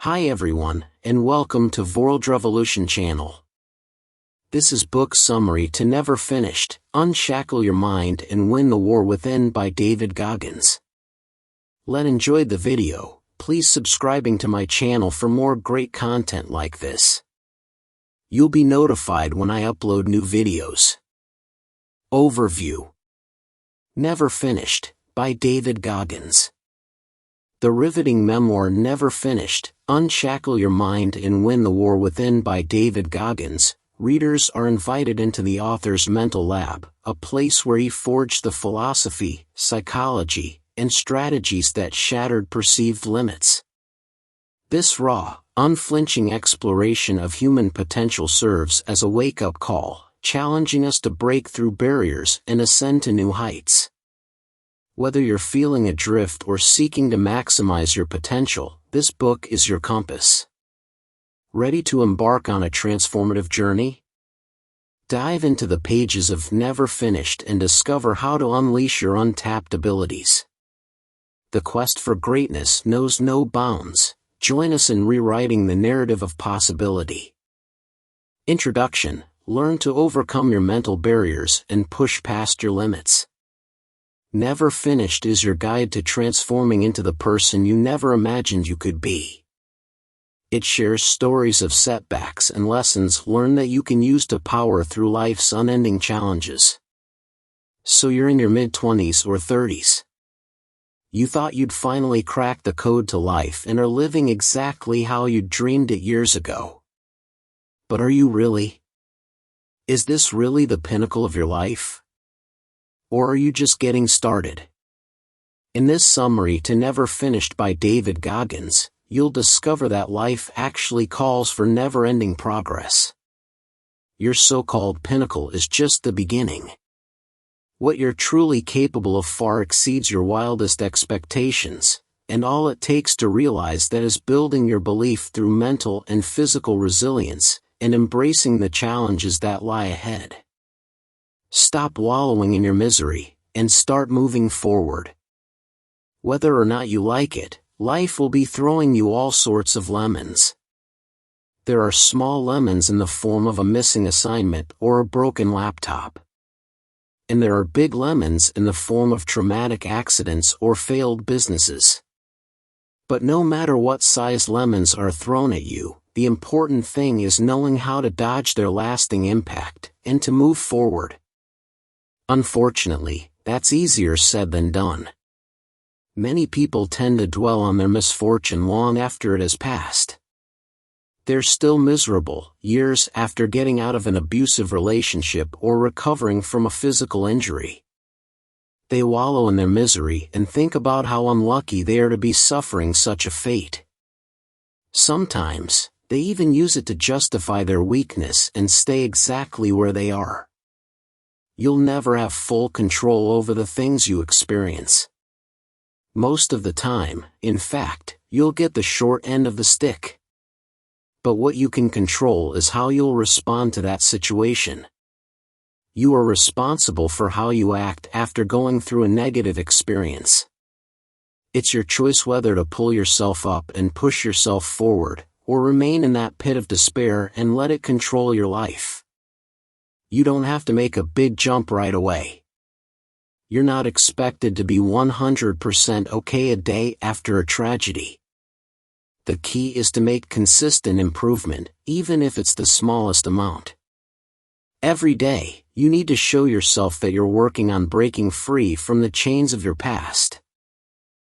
Hi everyone, and welcome to Vorldrevolution channel. This is book summary to Never Finished, Unshackle Your Mind and Win the War Within by David Goggins. Let enjoy the video. Please subscribing to my channel for more great content like this. You'll be notified when I upload new videos. Overview. Never Finished, by David Goggins. The riveting memoir Never Finished, Unshackle Your Mind and Win the War Within by David Goggins. Readers are invited into the author's mental lab, a place where he forged the philosophy, psychology, and strategies that shattered perceived limits. This raw, unflinching exploration of human potential serves as a wake-up call, challenging us to break through barriers and ascend to new heights. Whether you're feeling adrift or seeking to maximize your potential, this book is your compass. Ready to embark on a transformative journey? Dive into the pages of Never Finished and discover how to unleash your untapped abilities. The quest for greatness knows no bounds. Join us in rewriting the narrative of possibility. Introduction: learn to overcome your mental barriers and push past your limits. Never Finished is your guide to transforming into the person you never imagined you could be. It shares stories of setbacks and lessons learned that you can use to power through life's unending challenges. So you're in your mid-20s or 30s. You thought you'd finally cracked the code to life and are living exactly how you dreamed it years ago. But are you really? Is this really the pinnacle of your life? Or are you just getting started? In this summary to Never Finished by David Goggins, you'll discover that life actually calls for never-ending progress. Your so-called pinnacle is just the beginning. What you're truly capable of far exceeds your wildest expectations, and all it takes to realize that is building your belief through mental and physical resilience, and embracing the challenges that lie ahead. Stop wallowing in your misery, and start moving forward. Whether or not you like it, life will be throwing you all sorts of lemons. There are small lemons in the form of a missing assignment or a broken laptop. And there are big lemons in the form of traumatic accidents or failed businesses. But no matter what size lemons are thrown at you, the important thing is knowing how to dodge their lasting impact, and to move forward. Unfortunately, that's easier said than done. Many people tend to dwell on their misfortune long after it has passed. They're still miserable, years after getting out of an abusive relationship or recovering from a physical injury. They wallow in their misery and think about how unlucky they are to be suffering such a fate. Sometimes, they even use it to justify their weakness and stay exactly where they are. You'll never have full control over the things you experience. Most of the time, in fact, you'll get the short end of the stick. But what you can control is how you'll respond to that situation. You are responsible for how you act after going through a negative experience. It's your choice whether to pull yourself up and push yourself forward, or remain in that pit of despair and let it control your life. You don't have to make a big jump right away. You're not expected to be 100% okay a day after a tragedy. The key is to make consistent improvement, even if it's the smallest amount. Every day, you need to show yourself that you're working on breaking free from the chains of your past.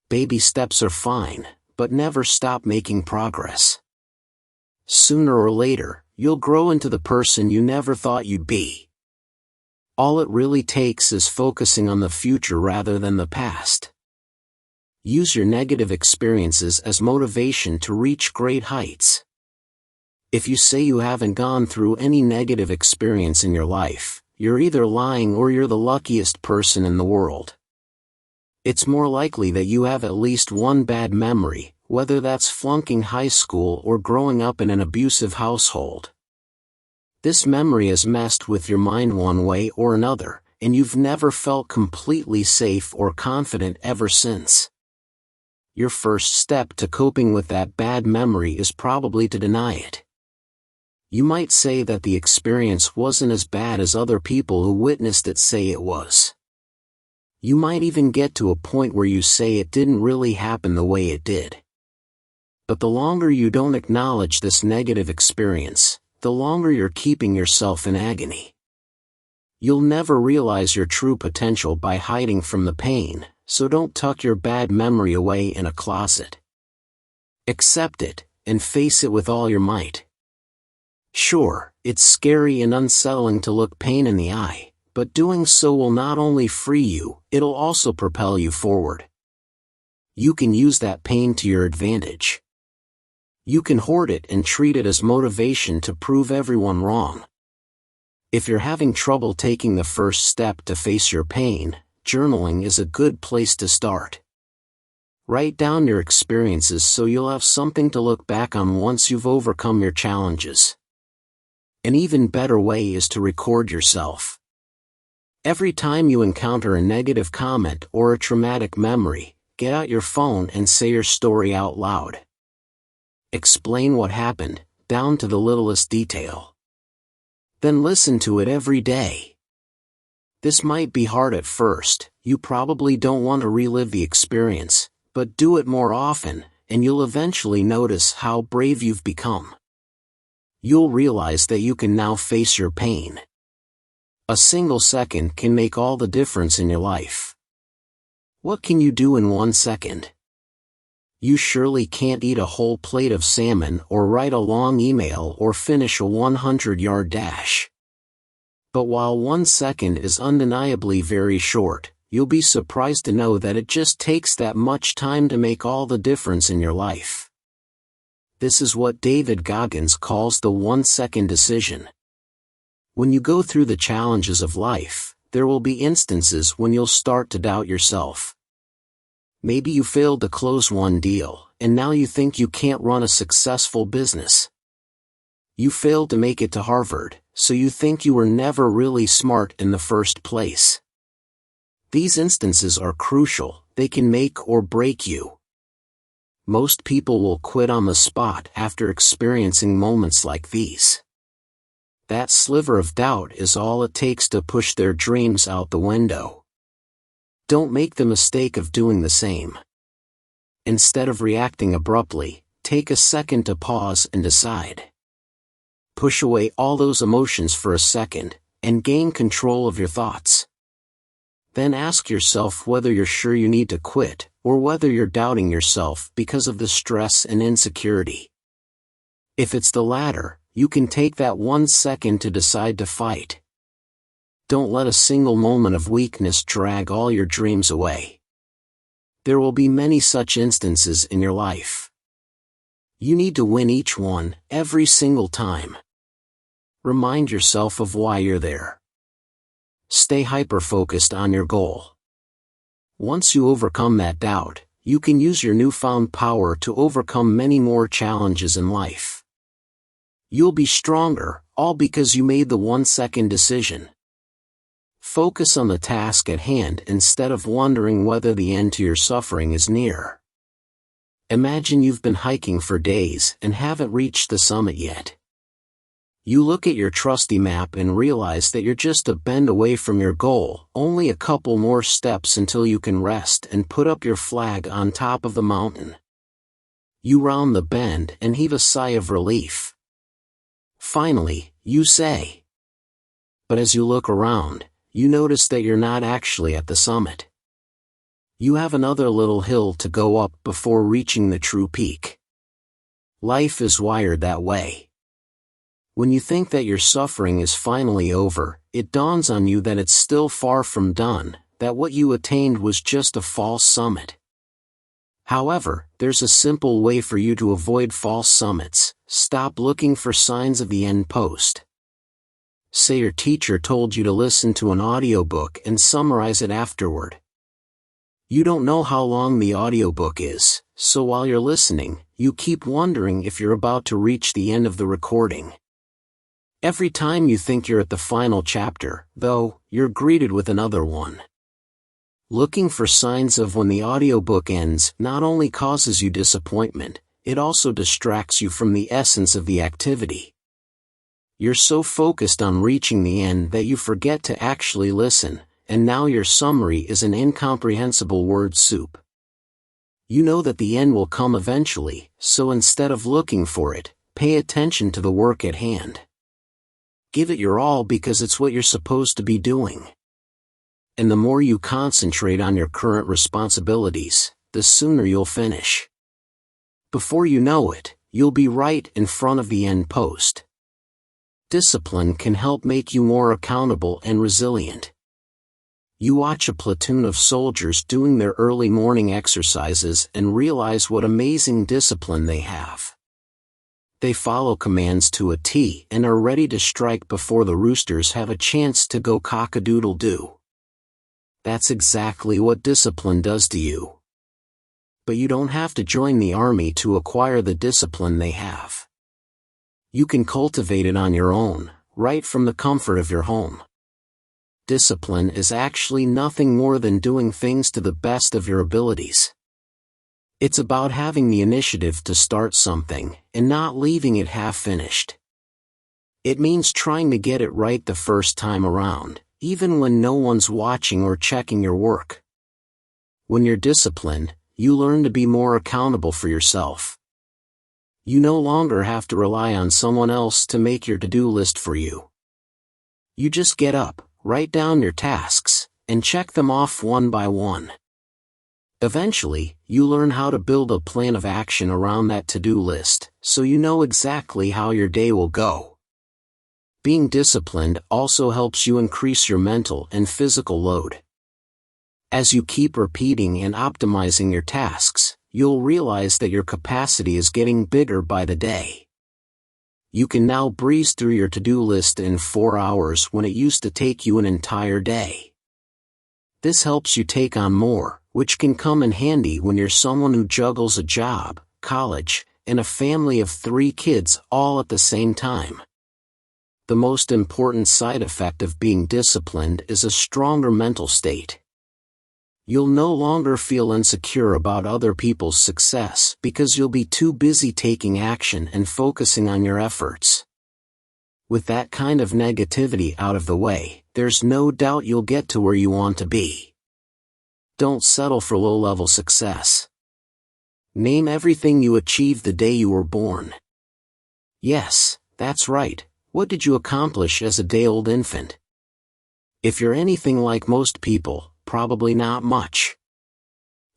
Baby steps are fine, but never stop making progress. Sooner or later, you'll grow into the person you never thought you'd be. All it really takes is focusing on the future rather than the past. Use your negative experiences as motivation to reach great heights. If you say you haven't gone through any negative experience in your life, you're either lying or you're the luckiest person in the world. It's more likely that you have at least one bad memory, whether that's flunking high school or growing up in an abusive household. This memory has messed with your mind one way or another, and you've never felt completely safe or confident ever since. Your first step to coping with that bad memory is probably to deny it. You might say that the experience wasn't as bad as other people who witnessed it say it was. You might even get to a point where you say it didn't really happen the way it did. But the longer you don't acknowledge this negative experience, the longer you're keeping yourself in agony. You'll never realize your true potential by hiding from the pain, so don't tuck your bad memory away in a closet. Accept it, and face it with all your might. Sure, it's scary and unsettling to look pain in the eye, but doing so will not only free you, it'll also propel you forward. You can use that pain to your advantage. You can hoard it and treat it as motivation to prove everyone wrong. If you're having trouble taking the first step to face your pain, journaling is a good place to start. Write down your experiences so you'll have something to look back on once you've overcome your challenges. An even better way is to record yourself. Every time you encounter a negative comment or a traumatic memory, get out your phone and say your story out loud. Explain what happened, down to the littlest detail. Then listen to it every day. This might be hard at first, you probably don't want to relive the experience, but do it more often, and you'll eventually notice how brave you've become. You'll realize that you can now face your pain. A single second can make all the difference in your life. What can you do in 1 second? You surely can't eat a whole plate of salmon or write a long email or finish a 100-yard dash. But while 1 second is undeniably very short, you'll be surprised to know that it just takes that much time to make all the difference in your life. This is what David Goggins calls the 1-second decision. When you go through the challenges of life, there will be instances when you'll start to doubt yourself. Maybe you failed to close one deal, and now you think you can't run a successful business. You failed to make it to Harvard, so you think you were never really smart in the first place. These instances are crucial, they can make or break you. Most people will quit on the spot after experiencing moments like these. That sliver of doubt is all it takes to push their dreams out the window. Don't make the mistake of doing the same. Instead of reacting abruptly, take a second to pause and decide. Push away all those emotions for a second, and gain control of your thoughts. Then ask yourself whether you're sure you need to quit, or whether you're doubting yourself because of the stress and insecurity. If it's the latter, you can take that 1 second to decide to fight. Don't let a single moment of weakness drag all your dreams away. There will be many such instances in your life. You need to win each one, every single time. Remind yourself of why you're there. Stay hyper-focused on your goal. Once you overcome that doubt, you can use your newfound power to overcome many more challenges in life. You'll be stronger, all because you made the 1-second decision. Focus on the task at hand instead of wondering whether the end to your suffering is near. Imagine you've been hiking for days and haven't reached the summit yet. You look at your trusty map and realize that you're just a bend away from your goal, only a couple more steps until you can rest and put up your flag on top of the mountain. You round the bend and heave a sigh of relief. Finally, you say. But as you look around, you notice that you're not actually at the summit. You have another little hill to go up before reaching the true peak. Life is wired that way. When you think that your suffering is finally over, it dawns on you that it's still far from done, that what you attained was just a false summit. However, there's a simple way for you to avoid false summits: stop looking for signs of the end post. Say your teacher told you to listen to an audiobook and summarize it afterward. You don't know how long the audiobook is, so while you're listening, you keep wondering if you're about to reach the end of the recording. Every time you think you're at the final chapter, though, you're greeted with another one. Looking for signs of when the audiobook ends not only causes you disappointment, it also distracts you from the essence of the activity. You're so focused on reaching the end that you forget to actually listen, and now your summary is an incomprehensible word soup. You know that the end will come eventually, so instead of looking for it, pay attention to the work at hand. Give it your all because it's what you're supposed to be doing. And the more you concentrate on your current responsibilities, the sooner you'll finish. Before you know it, you'll be right in front of the end post. Discipline can help make you more accountable and resilient. You watch a platoon of soldiers doing their early morning exercises and realize what amazing discipline they have. They follow commands to a T and are ready to strike before the roosters have a chance to go cock-a-doodle-doo. That's exactly what discipline does to you. But you don't have to join the army to acquire the discipline they have. You can cultivate it on your own, right from the comfort of your home. Discipline is actually nothing more than doing things to the best of your abilities. It's about having the initiative to start something, and not leaving it half-finished. It means trying to get it right the first time around, even when no one's watching or checking your work. When you're disciplined, you learn to be more accountable for yourself. You no longer have to rely on someone else to make your to-do list for you. You just get up, write down your tasks, and check them off one by one. Eventually, you learn how to build a plan of action around that to-do list, so you know exactly how your day will go. Being disciplined also helps you increase your mental and physical load. As you keep repeating and optimizing your tasks, you'll realize that your capacity is getting bigger by the day. You can now breeze through your to-do list in 4 hours when it used to take you an entire day. This helps you take on more, which can come in handy when you're someone who juggles a job, college, and a family of 3 kids all at the same time. The most important side effect of being disciplined is a stronger mental state. You'll no longer feel insecure about other people's success because you'll be too busy taking action and focusing on your efforts. With that kind of negativity out of the way, there's no doubt you'll get to where you want to be. Don't settle for low-level success. Name everything you achieved the day you were born. Yes, that's right. What did you accomplish as a day-old infant? If you're anything like most people, probably not much.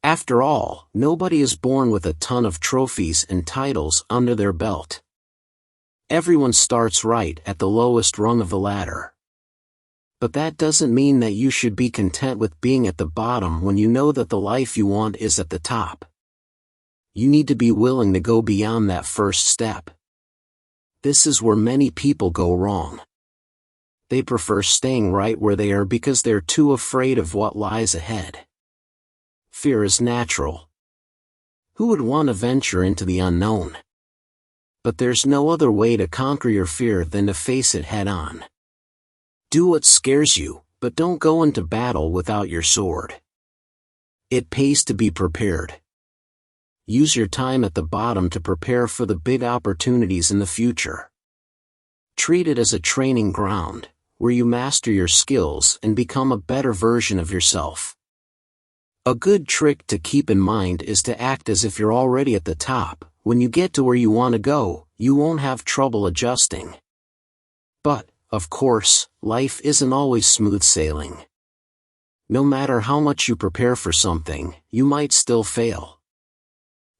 After all, nobody is born with a ton of trophies and titles under their belt. Everyone starts right at the lowest rung of the ladder. But that doesn't mean that you should be content with being at the bottom when you know that the life you want is at the top. You need to be willing to go beyond that first step. This is where many people go wrong. They prefer staying right where they are because they're too afraid of what lies ahead. Fear is natural. Who would want to venture into the unknown? But there's no other way to conquer your fear than to face it head-on. Do what scares you, but don't go into battle without your sword. It pays to be prepared. Use your time at the bottom to prepare for the big opportunities in the future. Treat it as a training ground, where you master your skills and become a better version of yourself. A good trick to keep in mind is to act as if you're already at the top. When you get to where you want to go, you won't have trouble adjusting. But, of course, life isn't always smooth sailing. No matter how much you prepare for something, you might still fail.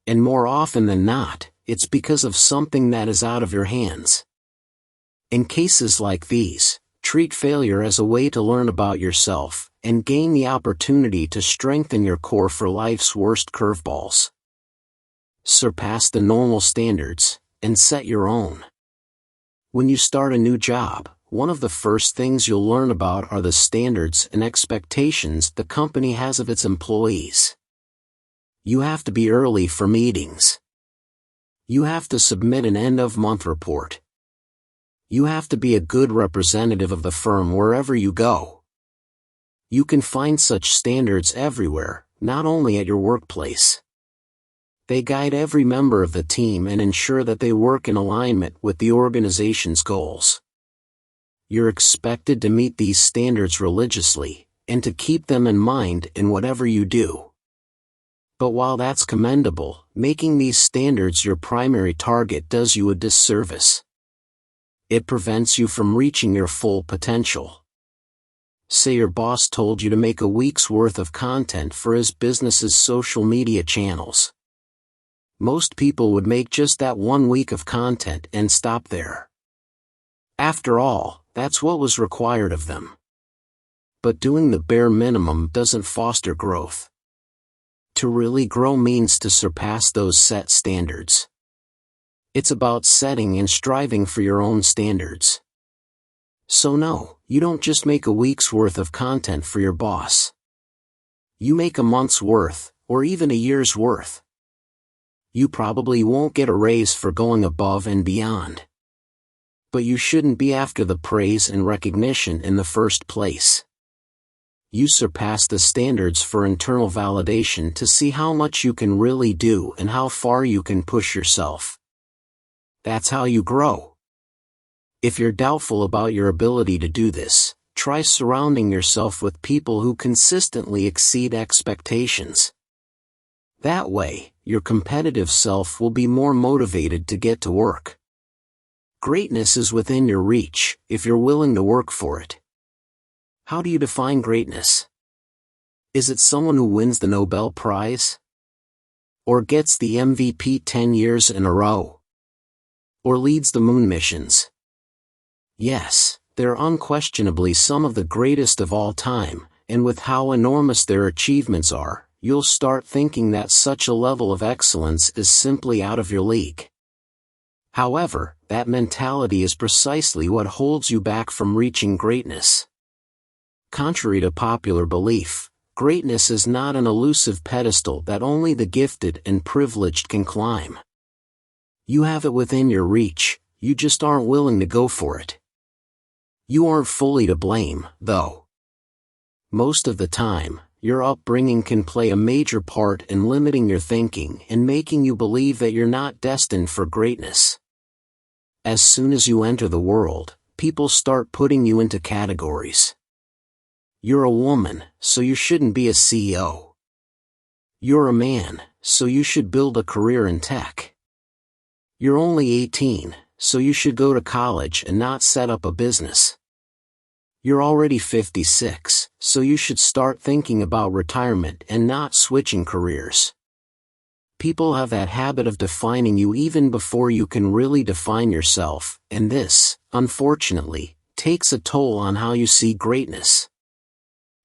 And more often than not, it's because of something that is out of your hands. In cases like these, treat failure as a way to learn about yourself, and gain the opportunity to strengthen your core for life's worst curveballs. Surpass the normal standards, and set your own. When you start a new job, one of the first things you'll learn about are the standards and expectations the company has of its employees. You have to be early for meetings. You have to submit an end-of-month report. You have to be a good representative of the firm wherever you go. You can find such standards everywhere, not only at your workplace. They guide every member of the team and ensure that they work in alignment with the organization's goals. You're expected to meet these standards religiously, and to keep them in mind in whatever you do. But while that's commendable, making these standards your primary target does you a disservice. It prevents you from reaching your full potential. Say your boss told you to make a week's worth of content for his business's social media channels. Most people would make just that 1 week of content and stop there. After all, that's what was required of them. But doing the bare minimum doesn't foster growth. To really grow means to surpass those set standards. It's about setting and striving for your own standards. So no, you don't just make a week's worth of content for your boss. You make a month's worth, or even a year's worth. You probably won't get a raise for going above and beyond. But you shouldn't be after the praise and recognition in the first place. You surpass the standards for internal validation to see how much you can really do and how far you can push yourself. That's how you grow. If you're doubtful about your ability to do this, try surrounding yourself with people who consistently exceed expectations. That way, your competitive self will be more motivated to get to work. Greatness is within your reach, if you're willing to work for it. How do you define greatness? Is it someone who wins the Nobel Prize? Or gets the MVP 10 years in a row? Or leads the moon missions? Yes, they're unquestionably some of the greatest of all time, and with how enormous their achievements are, you'll start thinking that such a level of excellence is simply out of your league. However, that mentality is precisely what holds you back from reaching greatness. Contrary to popular belief, greatness is not an elusive pedestal that only the gifted and privileged can climb. You have it within your reach, you just aren't willing to go for it. You aren't fully to blame, though. Most of the time, your upbringing can play a major part in limiting your thinking and making you believe that you're not destined for greatness. As soon as you enter the world, people start putting you into categories. You're a woman, so you shouldn't be a CEO. You're a man, so you should build a career in tech. You're only 18, so you should go to college and not set up a business. You're already 56, so you should start thinking about retirement and not switching careers. People have that habit of defining you even before you can really define yourself, and this, unfortunately, takes a toll on how you see greatness.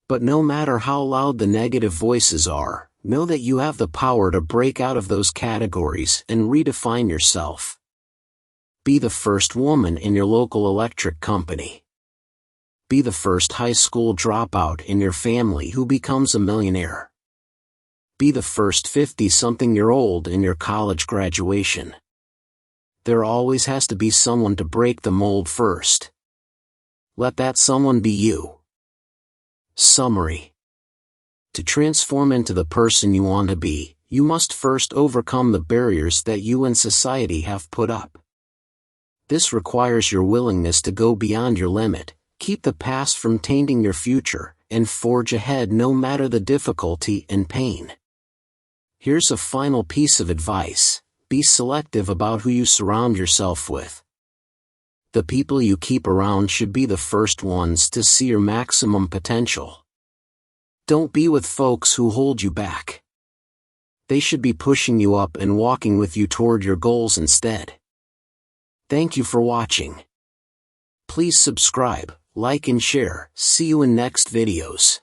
But no matter how loud the negative voices are, know that you have the power to break out of those categories and redefine yourself. Be the first woman in your local electric company. Be the first high school dropout in your family who becomes a millionaire. Be the first 50-something-year-old in your college graduation. There always has to be someone to break the mold first. Let that someone be you. Summary. To transform into the person you want to be, you must first overcome the barriers that you and society have put up. This requires your willingness to go beyond your limit, keep the past from tainting your future, and forge ahead no matter the difficulty and pain. Here's a final piece of advice: be selective about who you surround yourself with. The people you keep around should be the first ones to see your maximum potential. Don't be with folks who hold you back. They should be pushing you up and walking with you toward your goals instead. Thank you for watching. Please subscribe, like and share. See you in next videos.